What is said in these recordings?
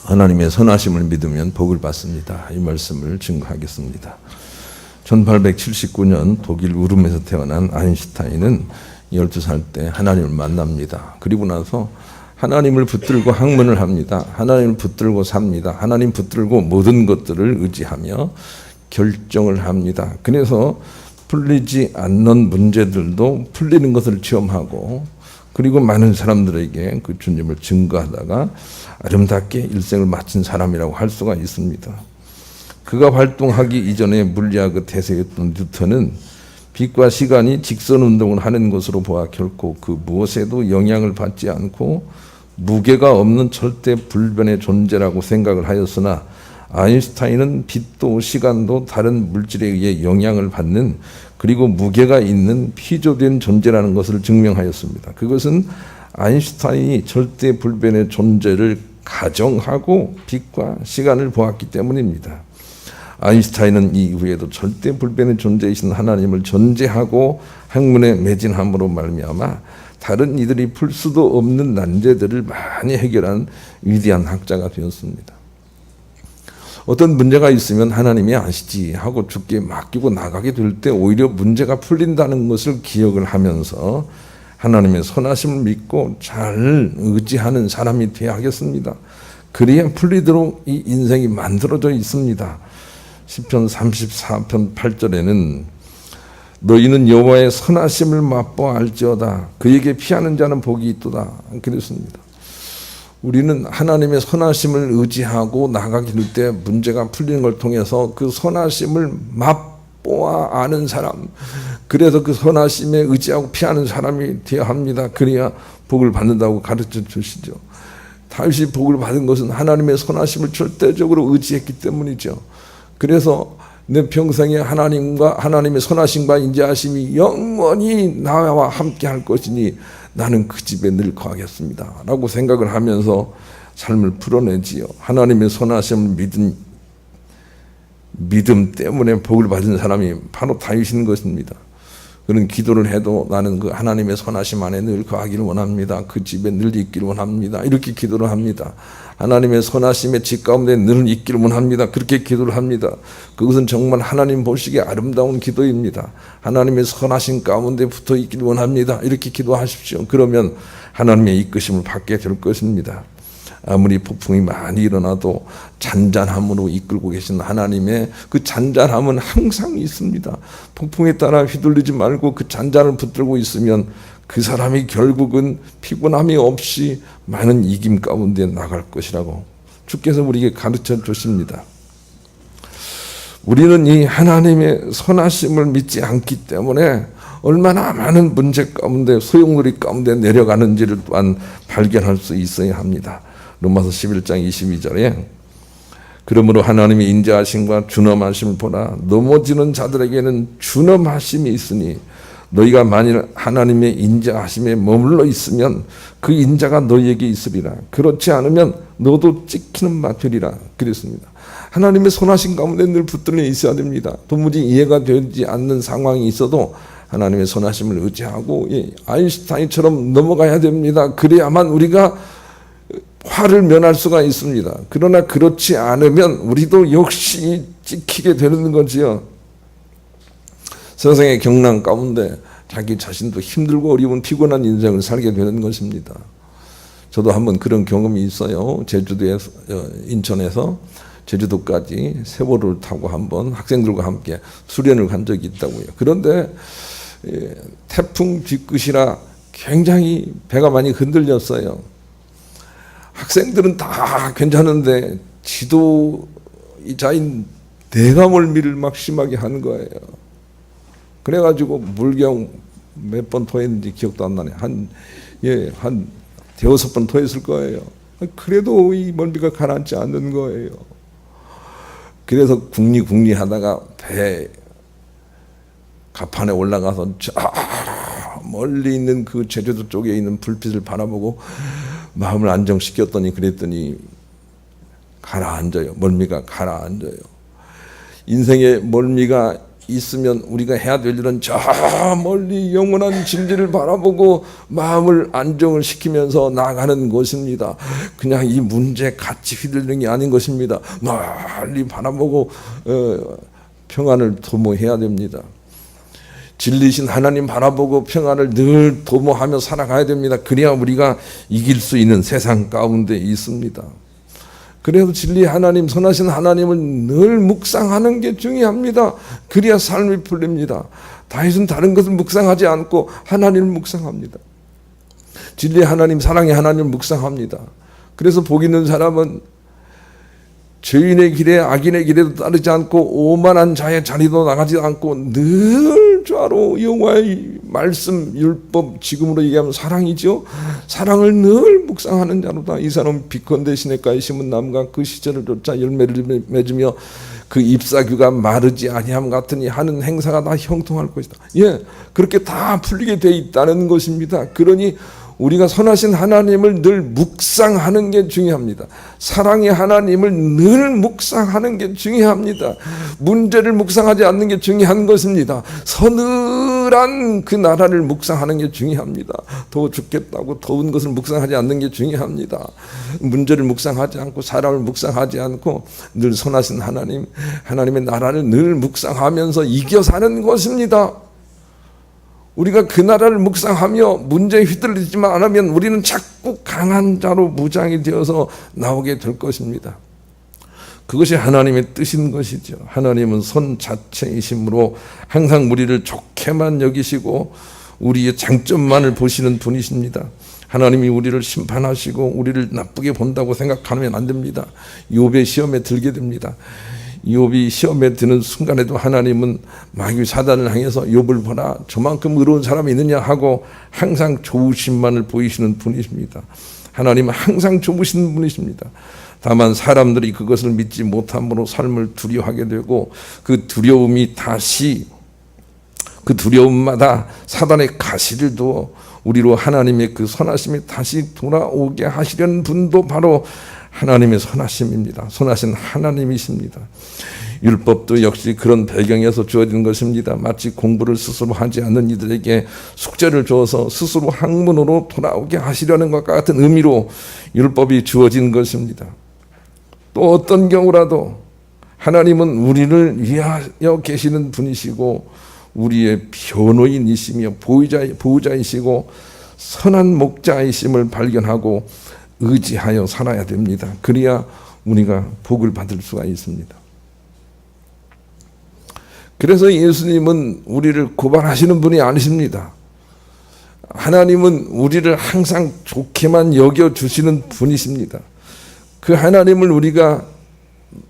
하나님의 선하심을 믿으면 복을 받습니다. 이 말씀을 증거하겠습니다. 1879년 독일 우름에서 태어난 아인슈타인은 12살 때 하나님을 만납니다. 그리고 나서 하나님을 붙들고 학문을 합니다. 하나님을 붙들고 삽니다. 하나님 붙들고 모든 것들을 의지하며 결정을 합니다. 그래서 풀리지 않는 문제들도 풀리는 것을 체험하고, 그리고 많은 사람들에게 그 주님을 증거하다가 아름답게 일생을 마친 사람이라고 할 수가 있습니다. 그가 활동하기 이전에 물리학의 대세였던 뉴턴은 빛과 시간이 직선 운동을 하는 것으로 보아 결코 그 무엇에도 영향을 받지 않고 무게가 없는 절대 불변의 존재라고 생각을 하였으나, 아인슈타인은 빛도 시간도 다른 물질에 의해 영향을 받는, 그리고 무게가 있는 피조된 존재라는 것을 증명하였습니다. 그것은 아인슈타인이 절대 불변의 존재를 가정하고 빛과 시간을 보았기 때문입니다. 아인슈타인은 이후에도 절대 불변의 존재이신 하나님을 전제하고 학문에 매진함으로 말미암아 다른 이들이 풀 수도 없는 난제들을 많이 해결한 위대한 학자가 되었습니다. 어떤 문제가 있으면 하나님이 아시지 하고 주께 맡기고 나가게 될 때 오히려 문제가 풀린다는 것을 기억을 하면서 하나님의 선하심을 믿고 잘 의지하는 사람이 되어야 하겠습니다. 그래야 풀리도록 이 인생이 만들어져 있습니다. 시편 34편 8절에는 너희는 여호와의 선하심을 맛보아 알지어다. 그에게 피하는 자는 복이 있도다. 그랬습니다. 우리는 하나님의 선하심을 의지하고 나가게 될 때 문제가 풀리는 걸 통해서 그 선하심을 맛보아 아는 사람, 그래서 그 선하심에 의지하고 피하는 사람이 되어야 합니다. 그래야 복을 받는다고 가르쳐 주시죠. 다윗이 복을 받은 것은 하나님의 선하심을 절대적으로 의지했기 때문이죠. 그래서 내 평생에 하나님과 하나님의 선하심과 인자하심이 영원히 나와 함께 할 것이니 나는 그 집에 늘 거하겠습니다 라고 생각을 하면서 삶을 풀어내지요. 하나님의 선하심을 믿음 때문에 복을 받은 사람이 바로 다윗인 것입니다. 그런 기도를 해도 나는 그 하나님의 선하심 안에 늘 거하기를 원합니다. 그 집에 늘 있기를 원합니다. 이렇게 기도를 합니다. 하나님의 선하심의 집 가운데 늘 있기를 원합니다. 그렇게 기도를 합니다. 그것은 정말 하나님 보시기에 아름다운 기도입니다. 하나님의 선하심 가운데 붙어 있기를 원합니다. 이렇게 기도하십시오. 그러면 하나님의 이끄심을 받게 될 것입니다. 아무리 폭풍이 많이 일어나도 잔잔함으로 이끌고 계신 하나님의 그 잔잔함은 항상 있습니다. 폭풍에 따라 휘둘리지 말고 그 잔잔을 붙들고 있으면 그 사람이 결국은 피곤함이 없이 많은 이김 가운데 나갈 것이라고 주께서 우리에게 가르쳐 주십니다. 우리는 이 하나님의 선하심을 믿지 않기 때문에 얼마나 많은 문제 가운데 소용돌이 가운데 내려가는지를 또한 발견할 수 있어야 합니다. 로마서 11장 22절에 그러므로 하나님의 인자하심과 준엄하심을 보라. 넘어지는 자들에게는 준엄하심이 있으니 너희가 만일 하나님의 인자하심에 머물러 있으면 그 인자가 너희에게 있으리라. 그렇지 않으면 너도 찍히는 바 되리라. 그랬습니다. 하나님의 선하심 가운데 늘 붙들려 있어야 됩니다. 도무지 이해가 되지 않는 상황이 있어도 하나님의 선하심을 의지하고 아인슈타인처럼 넘어가야 됩니다. 그래야만 우리가 화를 면할 수가 있습니다. 그러나 그렇지 않으면 우리도 역시 찍히게 되는 거지요. 세상의 경랑 가운데 자기 자신도 힘들고 어려운 피곤한 인생을 살게 되는 것입니다. 저도 한번 그런 경험이 있어요. 제주도에서 인천에서 제주도까지 세월호를 타고 한번 학생들과 함께 수련을 간 적이 있다고요. 그런데 태풍 뒤끝이라 굉장히 배가 많이 흔들렸어요. 학생들은 다 괜찮은데 지도자인 내가 멀미를 막 심하게 하는 거예요. 그래가지고 물경 몇 번 토했는지 기억도 안 나네. 한 6번 토했을 거예요. 그래도 이 멀미가 가라앉지 않는 거예요. 그래서 궁리 하다가 배 갑판에 올라가서 저 멀리 있는 그 제주도 쪽에 있는 불빛을 바라보고 마음을 안정시켰더니 그랬더니 가라앉아요. 멀미가 가라앉아요. 인생의 멀미가 있으면 우리가 해야 될 일은 저 멀리 영원한 진리를 바라보고 마음을 안정을 시키면서 나아가는 것입니다. 그냥 이 문제 같이 휘둘리는 게 아닌 것입니다. 멀리 바라보고 평안을 도모해야 됩니다. 진리신 하나님 바라보고 평안을 늘 도모하며 살아가야 됩니다. 그래야 우리가 이길 수 있는 세상 가운데 있습니다. 그래서 진리 하나님, 선하신 하나님을 늘 묵상하는 게 중요합니다. 그래야 삶이 풀립니다. 다윗은 다른 것을 묵상하지 않고 하나님을 묵상합니다. 진리 하나님, 사랑의 하나님을 묵상합니다. 그래서 복 있는 사람은 죄인의 길에 악인의 길에도 따르지 않고 오만한 자의 자리도 나가지 않고 늘 좌로 여호와의 말씀 율법, 지금으로 얘기하면 사랑이죠. 사랑을 늘 묵상하는 자로다. 이 사람은 비컨대 시냇가에 심은 나무가 그 시절을 쫓아 열매를 맺으며 그 잎사귀가 마르지 아니함 같으니 하는 행사가 다 형통할 것이다. 예, 그렇게 다 풀리게 돼 있다는 것입니다. 그러니 우리가 선하신 하나님을 늘 묵상하는 게 중요합니다. 사랑의 하나님을 늘 묵상하는 게 중요합니다. 문제를 묵상하지 않는 게 중요한 것입니다. 서늘한 그 나라를 묵상하는 게 중요합니다. 더워 죽겠다고 더운 것을 묵상하지 않는 게 중요합니다. 문제를 묵상하지 않고 사람을 묵상하지 않고 늘 선하신 하나님, 하나님의 나라를 늘 묵상하면서 이겨 사는 것입니다. 우리가 그 나라를 묵상하며 문제에 휘둘리지만 않으면 우리는 자꾸 강한 자로 무장이 되어서 나오게 될 것입니다. 그것이 하나님의 뜻인 것이죠. 하나님은 선 자체이심으로 항상 우리를 좋게만 여기시고 우리의 장점만을 보시는 분이십니다. 하나님이 우리를 심판하시고 우리를 나쁘게 본다고 생각하면 안 됩니다. 욥의 시험에 들게 됩니다. 욥이 시험에 드는 순간에도 하나님은 마귀 사단을 향해서 욥을 보라, 저만큼 의로운 사람이 있느냐 하고 항상 좋으심만을 보이시는 분이십니다. 하나님은 항상 좋으신 분이십니다. 다만 사람들이 그것을 믿지 못함으로 삶을 두려워하게 되고 그 두려움이 다시 그 두려움마다 사단의 가시를 두어 우리로 하나님의 그 선하심이 다시 돌아오게 하시려는 분도 바로 하나님의 선하심입니다. 선하신 하나님이십니다. 율법도 역시 그런 배경에서 주어진 것입니다. 마치 공부를 스스로 하지 않는 이들에게 숙제를 주어서 스스로 학문으로 돌아오게 하시려는 것과 같은 의미로 율법이 주어진 것입니다. 또 어떤 경우라도 하나님은 우리를 위하여 계시는 분이시고 우리의 변호인이시며 보호자이시고 선한 목자이심을 발견하고 의지하여 살아야 됩니다. 그래야 우리가 복을 받을 수가 있습니다. 그래서 예수님은 우리를 고발하시는 분이 아니십니다. 하나님은 우리를 항상 좋게만 여겨주시는 분이십니다. 그 하나님을 우리가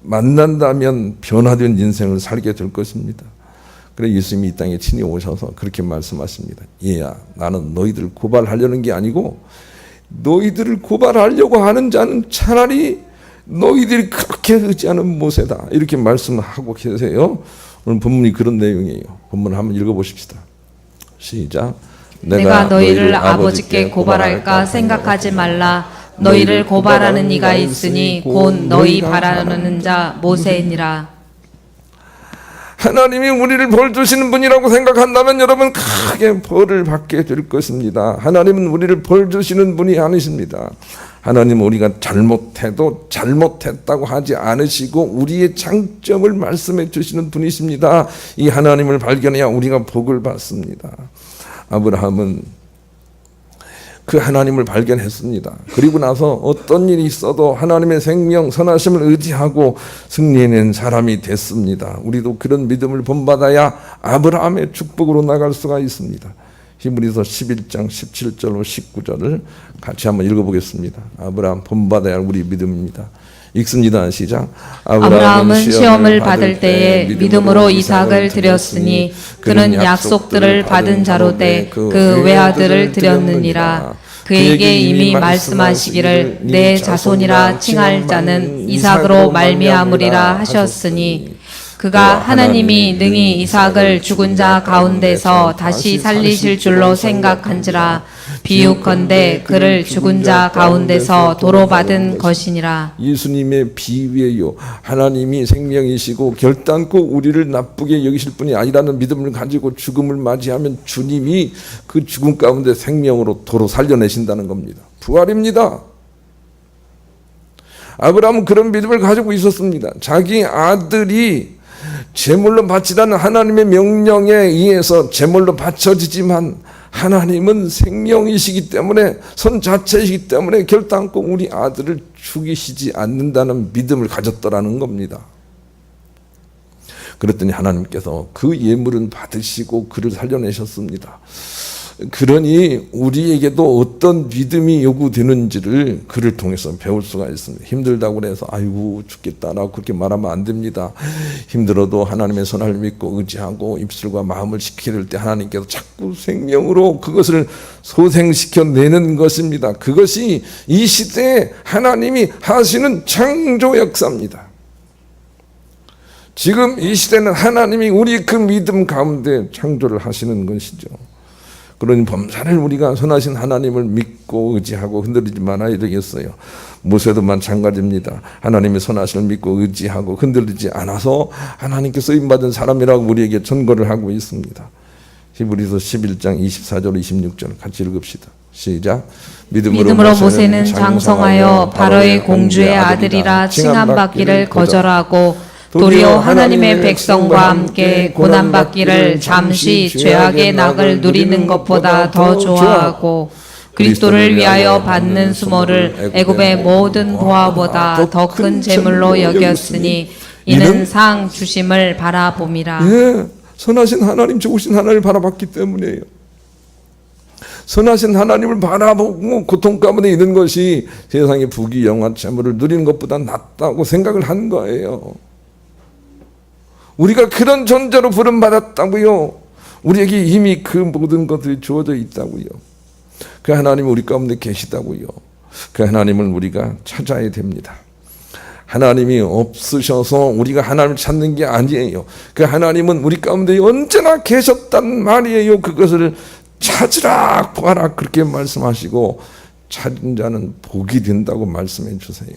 만난다면 변화된 인생을 살게 될 것입니다. 그래서 예수님이 이 땅에 친히 오셔서 그렇게 말씀하십니다. 얘야, 나는 너희들을 고발하려는 게 아니고 너희들을 고발하려고 하는 자는 차라리 너희들이 그렇게 의지하는 모세다. 이렇게 말씀하고 계세요. 오늘 본문이 그런 내용이에요. 본문을 한번 읽어보십시다. 시작. 내가 너희를 아버지께 고발할까 생각하지 말라. 너희를 고발하는 이가 있으니 곧 너희 바라는 자 모세니라. 하나님이 우리를 벌 주시는 분이라고 생각한다면 여러분 크게 벌을 받게 될 것입니다. 하나님은 우리를 벌 주시는 분이 아니십니다. 하나님은 우리가 잘못해도 잘못했다고 하지 않으시고 우리의 장점을 말씀해 주시는 분이십니다. 이 하나님을 발견해야 우리가 복을 받습니다. 아브라함은 그 하나님을 발견했습니다. 그리고 나서 어떤 일이 있어도 하나님의 생명, 선하심을 의지하고 승리해낸 사람이 됐습니다. 우리도 그런 믿음을 본받아야 아브라함의 축복으로 나갈 수가 있습니다. 히브리서 11장 17절로 19절을 같이 한번 읽어보겠습니다. 아브라함 본받아야 할 우리 믿음입니다. 읽습니다. 시작. 아브라함은 시험을 받을 때에 믿음으로 이삭을 드렸으니 그는 약속들을 받은 자로 돼 그 외아들을 드렸느니라. 그에게 이미 말씀하시기를 내 자손이라 칭할 자는 이삭으로 말미암으리라 하셨으니 그가 하나님이 능히 이삭을 죽은 자 가운데서 다시 살리실 줄로 생각한지라. 비유컨대 그를 죽은 자 가운데서 도로 받은 것이니라. 예수님의 비유예요. 하나님이 생명이시고 결단코 우리를 나쁘게 여기실 분이 아니라는 믿음을 가지고 죽음을 맞이하면 주님이 그 죽음 가운데 생명으로 도로 살려내신다는 겁니다. 부활입니다. 아브라함은 그런 믿음을 가지고 있었습니다. 자기 아들이 제물로 바치라는 하나님의 명령에 의해서 제물로 바쳐지지만 하나님은 생명이시기 때문에, 선 자체이시기 때문에 결단코 우리 아들을 죽이시지 않는다는 믿음을 가졌더라는 겁니다. 그랬더니 하나님께서 그 예물은 받으시고 그를 살려내셨습니다. 그러니 우리에게도 어떤 믿음이 요구되는지를 그를 통해서 배울 수가 있습니다. 힘들다고 해서 아이고 죽겠다라고 그렇게 말하면 안 됩니다. 힘들어도 하나님의 선을 믿고 의지하고 입술과 마음을 지킬 때 하나님께서 자꾸 생명으로 그것을 소생시켜내는 것입니다. 그것이 이 시대에 하나님이 하시는 창조 역사입니다. 지금 이 시대는 하나님이 우리 그 믿음 가운데 창조를 하시는 것이죠. 그러니 범사를 우리가 선하신 하나님을 믿고 의지하고 흔들리지 말아야 되겠어요. 모세도 마찬가지입니다. 하나님의 선하심을 믿고 의지하고 흔들리지 않아서 하나님께 쓰임받은 사람이라고 우리에게 전거를 하고 있습니다. 히브리서 11장 24절 26절 같이 읽읍시다. 시작. 믿음으로 모세는 장성하여 바로의 공주의 아들이라 칭함받기를 거절하고 도리어 하나님의 백성과 함께 고난받기를 잠시 죄악의 낙을 누리는 것보다 더 좋아하고 그리스도를 위하여 받는 수모를 애굽의 모든 보화보다 더 큰 재물로 여겼으니 이는 상 주심을 바라봄이라. 예, 선하신 하나님, 좋으신 하나님을 바라봤기 때문이에요. 선하신 하나님을 바라보고 고통 가운데 있는 것이 세상의 부귀 영화 재물을 누리는 것보다 낫다고 생각을 한 거예요. 우리가 그런 존재로 부름받았다고요. 우리에게 이미 그 모든 것들이 주어져 있다고요. 그 하나님이 우리 가운데 계시다고요. 그 하나님을 우리가 찾아야 됩니다. 하나님이 없으셔서 우리가 하나님을 찾는 게 아니에요. 그 하나님은 우리 가운데 언제나 계셨단 말이에요. 그것을 찾으라 구하라 그렇게 말씀하시고 찾은 자는 복이 된다고 말씀해 주세요.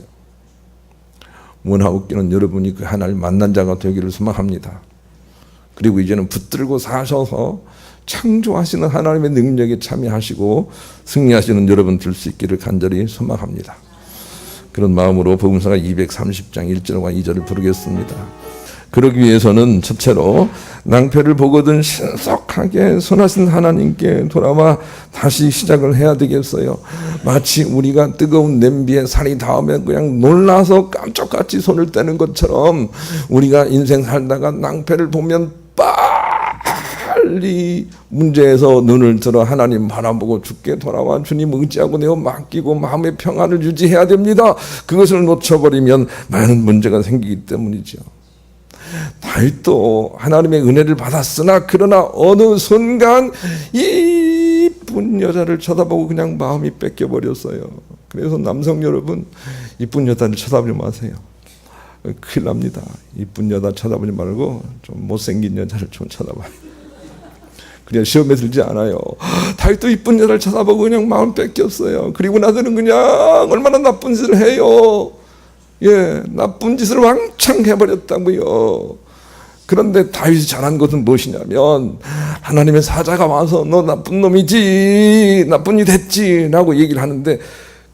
원하옵기는 여러분이 그 하나님을 만난 자가 되기를 소망합니다. 그리고 이제는 붙들고 사셔서 창조하시는 하나님의 능력에 참여하시고 승리하시는 여러분 될 수 있기를 간절히 소망합니다. 그런 마음으로 복음서가 230장 1절과 2절을 부르겠습니다. 그러기 위해서는 첫째로 낭패를 보거든 신속하게 선하신 하나님께 돌아와 다시 시작을 해야 되겠어요. 마치 우리가 뜨거운 냄비에 살이 닿으면 그냥 놀라서 깜짝같이 손을 떼는 것처럼 우리가 인생 살다가 낭패를 보면 빨리 문제에서 눈을 들어 하나님 바라보고 주께 돌아와 주님 의지하고 내어 맡기고 마음의 평안을 유지해야 됩니다. 그것을 놓쳐버리면 많은 문제가 생기기 때문이죠. 다윗도 하나님의 은혜를 받았으나 그러나 어느 순간 이쁜 여자를 쳐다보고 그냥 마음이 뺏겨버렸어요. 그래서 남성 여러분, 이쁜 여자를 쳐다보지 마세요. 큰일 납니다. 이쁜 여자 쳐다보지 말고 좀 못생긴 여자를 좀 쳐다봐요. 그냥 시험에 들지 않아요. 다윗도 이쁜 여자를 쳐다보고 그냥 마음 뺏겼어요. 그리고 나서는 그냥 얼마나 나쁜 짓을 해요. 예, 나쁜 짓을 왕창 해버렸다고요. 그런데 다윗이 잘한 것은 무엇이냐면 하나님의 사자가 와서 너 나쁜 놈이지, 나쁜 짓 했지 라고 얘기를 하는데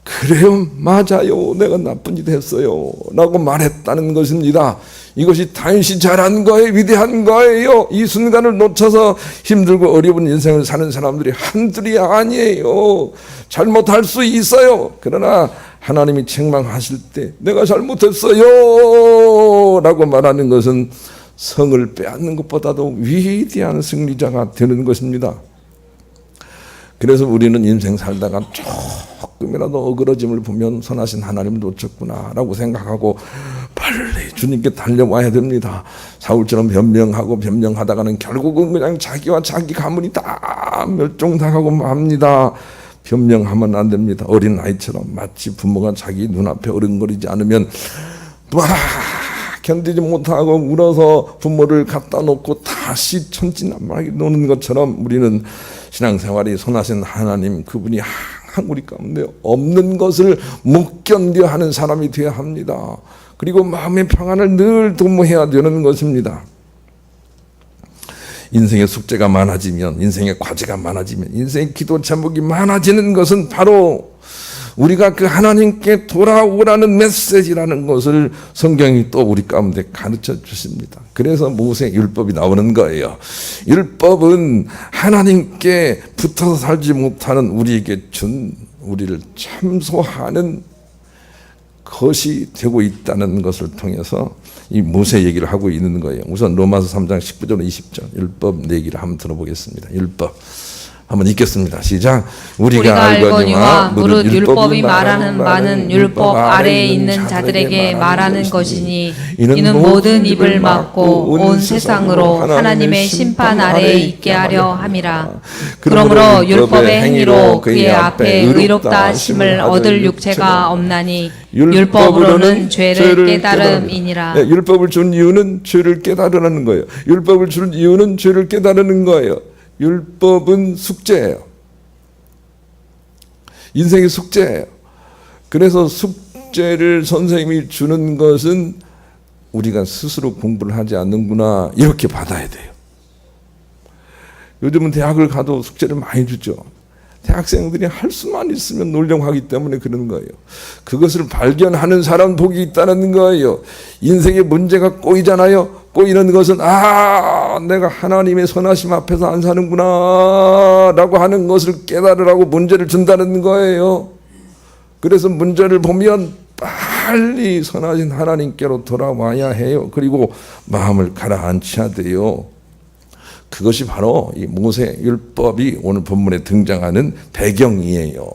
그래요, 맞아요, 내가 나쁜 짓 했어요 라고 말했다는 것입니다. 이것이 다윗이 잘한 거예요, 위대한 거예요. 이 순간을 놓쳐서 힘들고 어려운 인생을 사는 사람들이 한둘이 아니에요. 잘못할 수 있어요. 그러나 하나님이 책망하실 때 내가 잘못했어요 라고 말하는 것은 성을 빼앗는 것보다도 위대한 승리자가 되는 것입니다. 그래서 우리는 인생 살다가 조금이라도 어그러짐을 보면 선하신 하나님을 놓쳤구나 라고 생각하고 빨리 주님께 달려와야 됩니다. 사울처럼 변명하다가는 결국은 그냥 자기와 자기 가문이 다 멸종당하고 맙니다. 변명하면 안 됩니다. 어린 아이처럼 마치 부모가 자기 눈앞에 어른거리지 않으면 막 견디지 못하고 울어서 부모를 갖다 놓고 다시 천진난만하게 노는 것처럼 우리는 신앙생활이 선하신 하나님 그분이 항상 우리 가운데 없는 것을 못 견뎌 하는 사람이 되어야 합니다. 그리고 마음의 평안을 늘 도모해야 되는 것입니다. 인생의 숙제가 많아지면, 인생의 과제가 많아지면, 인생의 기도 제목이 많아지는 것은 바로 우리가 그 하나님께 돌아오라는 메시지라는 것을 성경이 또 우리 가운데 가르쳐 주십니다. 그래서 모세 율법이 나오는 거예요. 율법은 하나님께 붙어서 살지 못하는 우리에게 준 우리를 참소하는 것이 되고 있다는 것을 통해서 이 모세 얘기를 하고 있는 거예요. 우선 로마서 3장 19절 20절 율법 얘기를 한번 들어보겠습니다. 율법 한번 읽겠습니다. 시작. 우리가 알거니와 무릇 율법이 말하는 바는 율법 아래에 있는 자들에게 말하는 것이니 이는 모든 입을 막고 온 세상으로 하나님의 심판 아래에 있게 하려 함이라. 그러므로 율법의 행위로 그의 앞에 의롭다 하심을 얻을 육체가 없나니 율법으로는 죄를 깨달음이니라. 네, 율법을 준 이유는 죄를 깨달으라는 거예요. 율법을 준 이유는 죄를 깨달으는 거예요. 율법은 숙제예요. 인생의 숙제예요. 그래서 숙제를 선생님이 주는 것은 우리가 스스로 공부를 하지 않는구나 이렇게 받아야 돼요. 요즘은 대학을 가도 숙제를 많이 주죠. 대학생들이 할 수만 있으면 놀려고 하기 때문에 그런 거예요. 그것을 발견하는 사람 복이 있다는 거예요. 인생의 문제가 꼬이잖아요. 꼬이는 것은 내가 하나님의 선하심 앞에서 안 사는구나 라고 하는 것을 깨달으라고 문제를 준다는 거예요. 그래서 문제를 보면 빨리 선하신 하나님께로 돌아와야 해요. 그리고 마음을 가라앉혀야 돼요. 그것이 바로 이 모세 율법이 오늘 본문에 등장하는 배경이에요.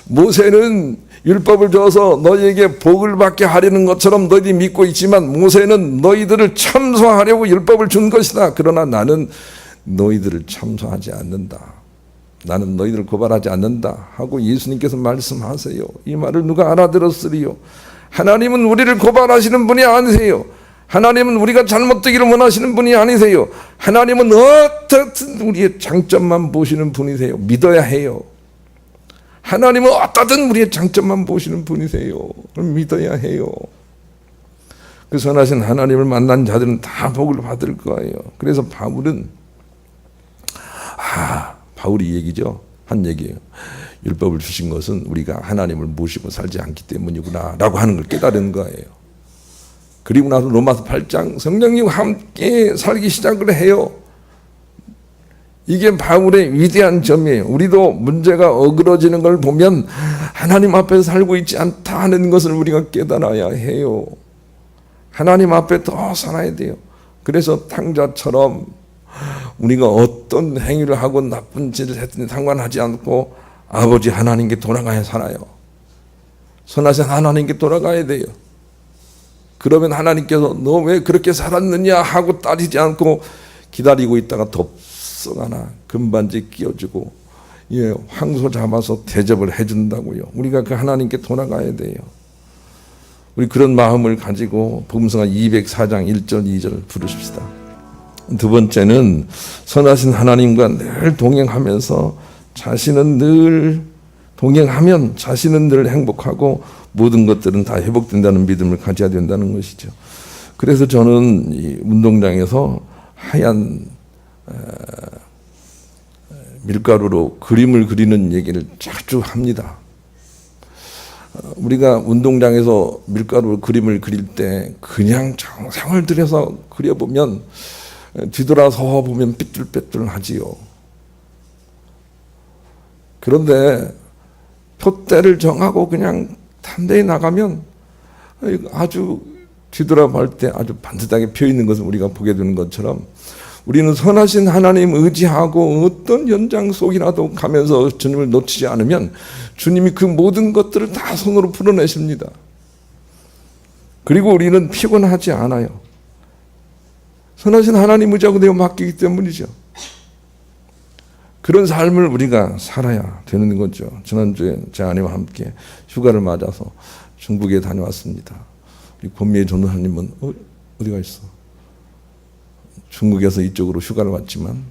모세는 율법을 줘서 너희에게 복을 받게 하려는 것처럼 너희들이 믿고 있지만 모세는 너희들을 참소하려고 율법을 준 것이다. 그러나 나는 너희들을 참소하지 않는다. 나는 너희들을 고발하지 않는다 하고 예수님께서 말씀하세요. 이 말을 누가 알아들었으리요? 하나님은 우리를 고발하시는 분이 아니세요. 하나님은 우리가 잘못되기를 원하시는 분이 아니세요. 하나님은 어떻든 우리의 장점만 보시는 분이세요. 믿어야 해요. 하나님은 어떻든 우리의 장점만 보시는 분이세요. 믿어야 해요. 그 선하신 하나님을 만난 자들은 다 복을 받을 거예요. 그래서 바울은 바울이 얘기죠. 한 얘기예요. 율법을 주신 것은 우리가 하나님을 모시고 살지 않기 때문이구나 라고 하는 걸 깨달은 거예요. 그리고 나서 로마서 8장 성령님과 함께 살기 시작을 해요. 이게 바울의 위대한 점이에요. 우리도 문제가 어그러지는 걸 보면 하나님 앞에 살고 있지 않다 하는 것을 우리가 깨달아야 해요. 하나님 앞에 더 살아야 돼요. 그래서 탕자처럼 우리가 어떤 행위를 하고 나쁜 짓을 했든지 상관하지 않고 아버지 하나님께 돌아가야 살아요. 선하신 하나님께 돌아가야 돼요. 그러면 하나님께서 너 왜 그렇게 살았느냐 하고 따지지 않고 기다리고 있다가 덥석 하나 금반지 끼워주고 황소 잡아서 대접을 해준다고요. 우리가 그 하나님께 돌아가야 돼요. 우리 그런 마음을 가지고 복음성가 204장 1절 2절 부르십시다. 두 번째는 선하신 하나님과 늘 동행하면서 자신은 늘 동행하면 자신은 늘 행복하고 모든 것들은 다 회복된다는 믿음을 가져야 된다는 것이죠. 그래서 저는 이 운동장에서 하얀 밀가루로 그림을 그리는 얘기를 자주 합니다. 우리가 운동장에서 밀가루 그림을 그릴 때 그냥 정성을 들여서 그려보면 뒤돌아서 보면 삐뚤빼뚤하지요. 그런데 표대를 정하고 그냥 담대히 나가면 아주 뒤돌아볼 때 아주 반듯하게 펴 있는 것을 우리가 보게 되는 것처럼 우리는 선하신 하나님 의지하고 어떤 연장 속이라도 가면서 주님을 놓치지 않으면 주님이 그 모든 것들을 다 손으로 풀어내십니다. 그리고 우리는 피곤하지 않아요. 선하신 하나님 의지하고 내가 맡기기 때문이죠. 그런 삶을 우리가 살아야 되는 거죠. 지난주에 제 아내와 함께 휴가를 맞아서 중국에 다녀왔습니다. 우리 권미애 전도사님은 어디가 있어? 중국에서 이쪽으로 휴가를 왔지만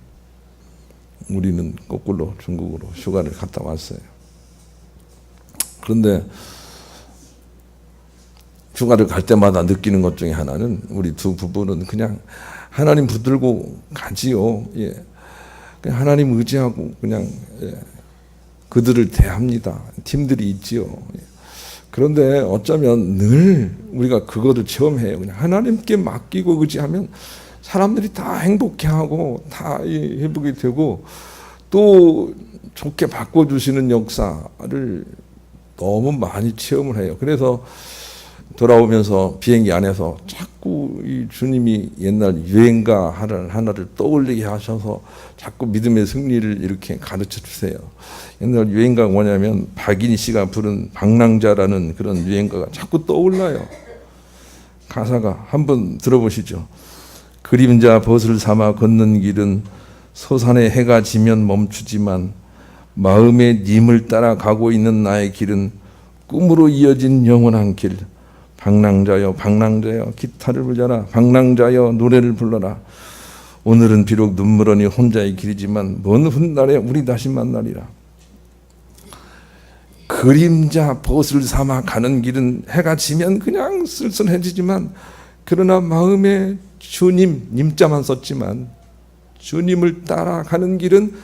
우리는 거꾸로 중국으로 휴가를 갔다 왔어요. 그런데 휴가를 갈 때마다 느끼는 것 중에 하나는 우리 두 부부는 그냥 하나님 붙들고 가지요. 예. 그냥 하나님 의지하고 그냥 그들을 대합니다. 팀들이 있지요. 예. 그런데 어쩌면 늘 우리가 그거를 체험해요. 그냥 하나님께 맡기고 의지하면 사람들이 다 행복해하고 다 회복이 되고 또 좋게 바꿔주시는 역사를 너무 많이 체험을 해요. 그래서 돌아오면서 비행기 안에서 자꾸 이 주님이 옛날 유행가 하나를 떠올리게 하셔서 자꾸 믿음의 승리를 이렇게 가르쳐 주세요. 옛날 유행가가 뭐냐면 박인희 씨가 부른 방랑자라는 그런 유행가가 자꾸 떠올라요. 가사가 한번 들어보시죠. 그림자 벗을 삼아 걷는 길은 서산에 해가 지면 멈추지만 마음에 님을 따라 가고 있는 나의 길은 꿈으로 이어진 영원한 길. 방랑자여 방랑자여 기타를 불려라. 방랑자여 노래를 불러라. 오늘은 비록 눈물어니 혼자의 길이지만 먼 훗날에 우리 다시 만나리라. 그림자 벗을 삼아 가는 길은 해가 지면 그냥 쓸쓸해지지만 그러나 마음에 주님, 님자만 썼지만 주님을 따라가는 길은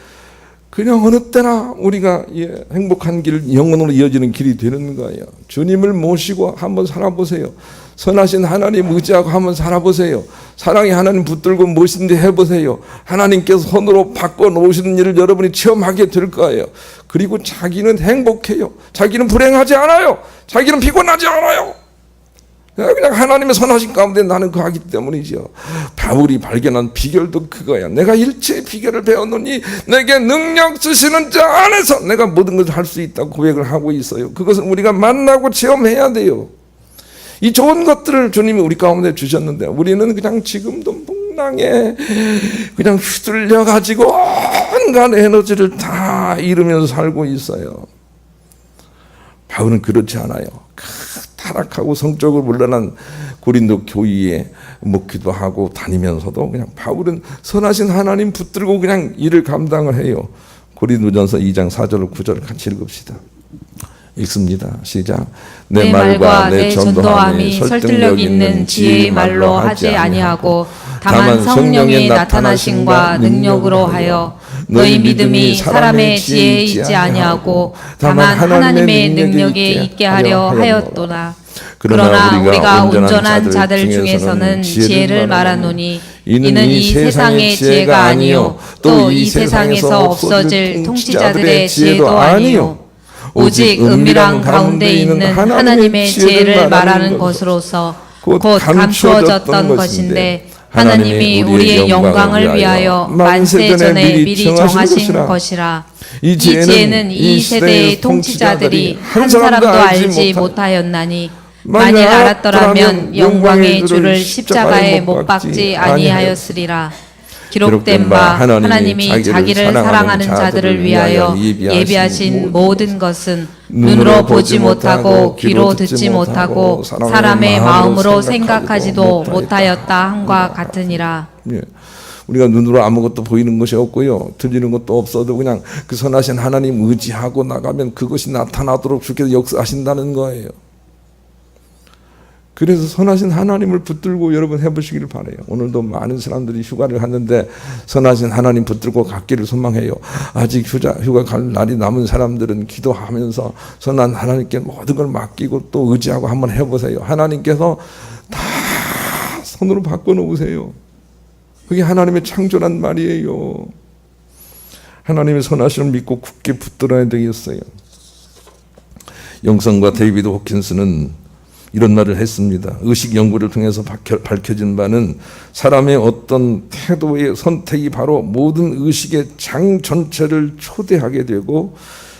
그냥 어느 때나 우리가 행복한 길, 영원으로 이어지는 길이 되는 거예요. 주님을 모시고 한번 살아보세요. 선하신 하나님 의지하고 한번 살아보세요. 사랑의 하나님 붙들고 무엇인지 해보세요. 하나님께서 손으로 바꿔놓으시는 일을 여러분이 체험하게 될 거예요. 그리고 자기는 행복해요. 자기는 불행하지 않아요. 자기는 피곤하지 않아요. 그냥 하나님의 선하신 가운데 나는 거하기 때문이죠. 바울이 발견한 비결도 그거야. 내가 일체의 비결을 배웠노니 내게 능력 주시는 자 안에서 내가 모든 것을 할 수 있다고 고백을 하고 있어요. 그것은 우리가 만나고 체험해야 돼요. 이 좋은 것들을 주님이 우리 가운데 주셨는데 우리는 그냥 지금도 뭉랑에 그냥 휘둘려 가지고 온갖 에너지를 다 잃으면서 살고 있어요. 바울은 그렇지 않아요. 타락하고 성적으로 물러난 고린도 교회에 묵기도 하고 다니면서도 그냥 바울은 선하신 하나님 붙들고 그냥 일을 감당을 해요. 고린도전서 2장 4절 9절 같이 읽읍시다. 읽습니다. 시작. 내 말과 내 전도함이 설득력 있는 지혜의 말로 하지 아니하고 다만 성령의 나타나심과 능력으로 하여 너희 믿음이 사람의 지혜에 있지 아니하고 다만 하나님의 능력에 있게 하려 하였도다. 그러나 우리가 온전한 자들 중에서는 지혜를 말하노니 이는 이 세상의 지혜가 아니요 또 이 세상에서 없어질 통치자들의 지혜도 아니요 오직 은밀한 가운데 있는 하나님의 지혜를 말하는 것으로서 곧 감추어졌던 것인데 하나님이 우리의 영광을 위하여 만세 전에 미리 정하신 것이라. 이 지혜는 이 세대의 통치자들이 한 사람도 알지 못하였나니 만일 알았더라면 영광의 주를 십자가에 못 박지 아니하였으리라. 기록된 바 하나님이 자기를 사랑하는 자들을 위하여 예비하신 모든 것은 눈으로 보지 못하고 귀로 듣지 못하고 사람의 마음으로 생각하지도 못하였다 함과 같으니라. 우리가 눈으로 아무것도 보이는 것이 없고요, 들리는 것도 없어도 그냥 그 선하신 하나님 의지하고 나가면 그것이 나타나도록 주께서 역사하신다는 거예요. 그래서 선하신 하나님을 붙들고 여러분 해보시기를 바라요. 오늘도 많은 사람들이 휴가를 갔는데 선하신 하나님 붙들고 갔기를 소망해요. 아직 휴가 갈 날이 남은 사람들은 기도하면서 선한 하나님께 모든 걸 맡기고 또 의지하고 한번 해보세요. 하나님께서 다 손으로 바꿔놓으세요. 그게 하나님의 창조란 말이에요. 하나님의 선하심을 믿고 굳게 붙들어야 되겠어요. 영성과 데이비드 호킨스는 이런 말을 했습니다. 의식 연구를 통해서 밝혀진 바는 사람의 어떤 태도의 선택이 바로 모든 의식의 장 전체를 초대하게 되고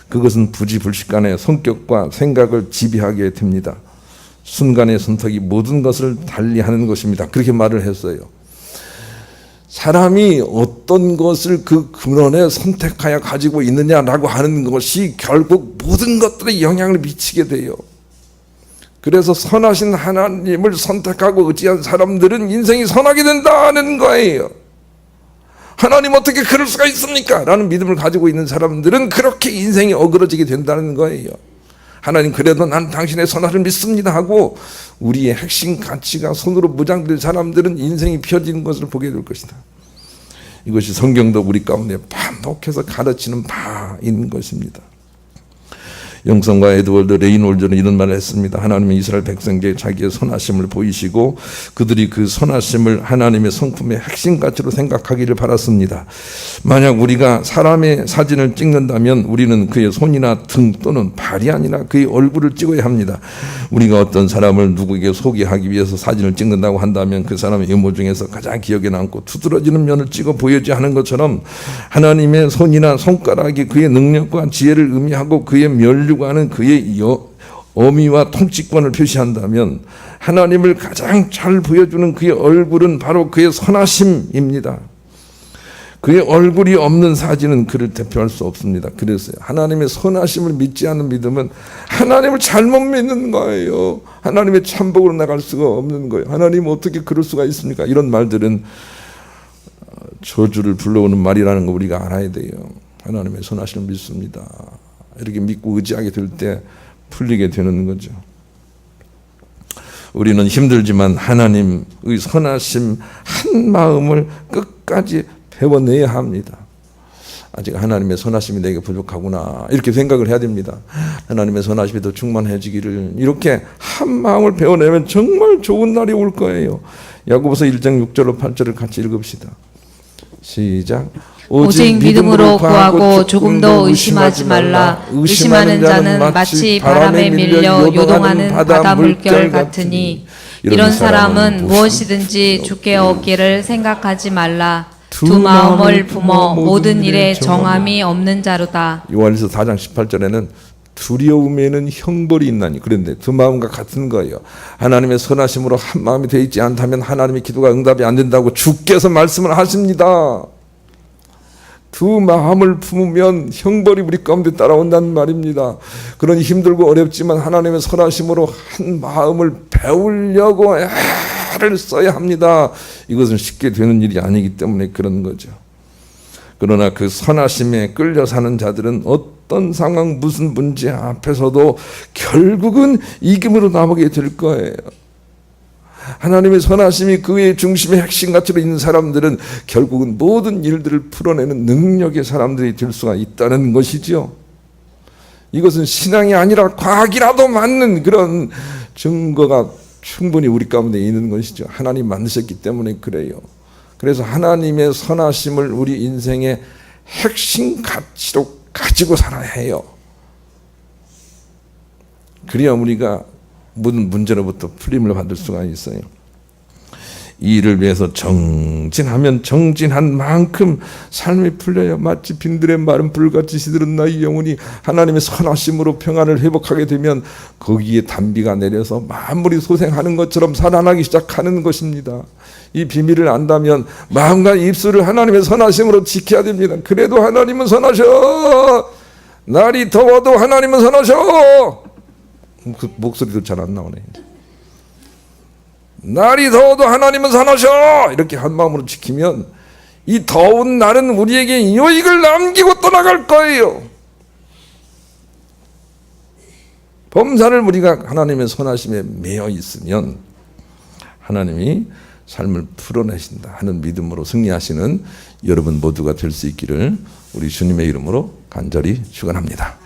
그것은 부지불식간의 성격과 생각을 지배하게 됩니다. 순간의 선택이 모든 것을 달리하는 것입니다. 그렇게 말을 했어요. 사람이 어떤 것을 그 근원에 선택하여 가지고 있느냐라고 하는 것이 결국 모든 것들에 영향을 미치게 돼요. 그래서 선하신 하나님을 선택하고 의지한 사람들은 인생이 선하게 된다는 거예요. 하나님 어떻게 그럴 수가 있습니까? 라는 믿음을 가지고 있는 사람들은 그렇게 인생이 어그러지게 된다는 거예요. 하나님 그래도 난 당신의 선화를 믿습니다 하고 우리의 핵심 가치가 손으로 무장된 사람들은 인생이 펴지는 것을 보게 될 것이다. 이것이 성경도 우리 가운데 반복해서 가르치는 바인 것입니다. 영성과 에드워드 레이놀즈는 이런 말을 했습니다. 하나님은 이스라엘 백성에게 자기의 선하심을 보이시고 그들이 그 선하심을 하나님의 성품의 핵심 가치로 생각하기를 바랐습니다. 만약 우리가 사람의 사진을 찍는다면 우리는 그의 손이나 등 또는 발이 아니라 그의 얼굴을 찍어야 합니다. 우리가 어떤 사람을 누구에게 소개하기 위해서 사진을 찍는다고 한다면 그 사람의 외모 중에서 가장 기억에 남고 두드러지는 면을 찍어 보여줘야 하는 것처럼 하나님의 손이나 손가락이 그의 능력과 지혜를 의미하고 그의 면류관은 그의 어미와 통치권을 표시한다면 하나님을 가장 잘 보여주는 그의 얼굴은 바로 그의 선하심입니다. 그의 얼굴이 없는 사진은 그를 대표할 수 없습니다. 그래서 하나님의 선하심을 믿지 않는 믿음은 하나님을 잘못 믿는 거예요. 하나님의 참복으로 나갈 수가 없는 거예요. 하나님 어떻게 그럴 수가 있습니까? 이런 말들은 저주를 불러오는 말이라는 거 우리가 알아야 돼요. 하나님의 선하심을 믿습니다. 이렇게 믿고 의지하게 될 때 풀리게 되는 거죠. 우리는 힘들지만 하나님의 선하심 한 마음을 끝까지 배워내야 합니다. 아직 하나님의 선하심이 내게 부족하구나 이렇게 생각을 해야 됩니다. 하나님의 선하심이 더 충만해지기를 이렇게 한 마음을 배워내면 정말 좋은 날이 올 거예요. 야고보서 1장 6절로 8절을 같이 읽읍시다. 시작. 오직 믿음으로 구하고 조금도 의심하지 말라. 의심하는 자는 마치 바람에 밀려 요동하는 바다 물결 같으니 이런 사람은 무엇이든지 주께 얻기를 생각하지 말라. 두 마음을 품어 모든 일에 정함이 없는 자로다. 요한일서 4장 18절에는 두려움에는 형벌이 있나니 그런데 두 마음과 같은 거예요. 하나님의 선하심으로 한 마음이 되어 있지 않다면 하나님의 기도가 응답이 안 된다고 주께서 말씀을 하십니다. 두 마음을 품으면 형벌이 우리 가운데 따라온다는 말입니다. 그러니 힘들고 어렵지만 하나님의 선하심으로 한 마음을 배우려고 애를 써야 합니다. 이것은 쉽게 되는 일이 아니기 때문에 그런 거죠. 그러나 그 선하심에 끌려 사는 자들은 어떤 상황 무슨 문제 앞에서도 결국은 이김으로 나오게 될 거예요. 하나님의 선하심이 그의 중심의 핵심 가치로 있는 사람들은 결국은 모든 일들을 풀어내는 능력의 사람들이 될 수가 있다는 것이죠. 이것은 신앙이 아니라 과학이라도 맞는 그런 증거가 충분히 우리 가운데 있는 것이죠. 하나님 만드셨기 때문에 그래요. 그래서 하나님의 선하심을 우리 인생의 핵심 가치로 가지고 살아야 해요. 그래야 우리가 모든 문제로부터 풀림을 받을 수가 있어요. 이 일을 위해서 정진하면 정진한 만큼 삶이 풀려요. 마치 빈들의 마른 불같이 시들은 나의 영혼이 하나님의 선하심으로 평안을 회복하게 되면 거기에 단비가 내려서 만물이 소생하는 것처럼 살아나기 시작하는 것입니다. 이 비밀을 안다면 마음과 입술을 하나님의 선하심으로 지켜야 됩니다. 그래도 하나님은 선하셔. 날이 더워도 하나님은 선하셔. 그 목소리도 잘 안 나오네. 날이 더워도 하나님은 선하셔. 이렇게 한 마음으로 지키면 이 더운 날은 우리에게 유익을 남기고 떠나갈 거예요. 범사를 우리가 하나님의 선하심에 매여 있으면 하나님이 삶을 풀어내신다 하는 믿음으로 승리하시는 여러분 모두가 될 수 있기를 우리 주님의 이름으로 간절히 축원합니다.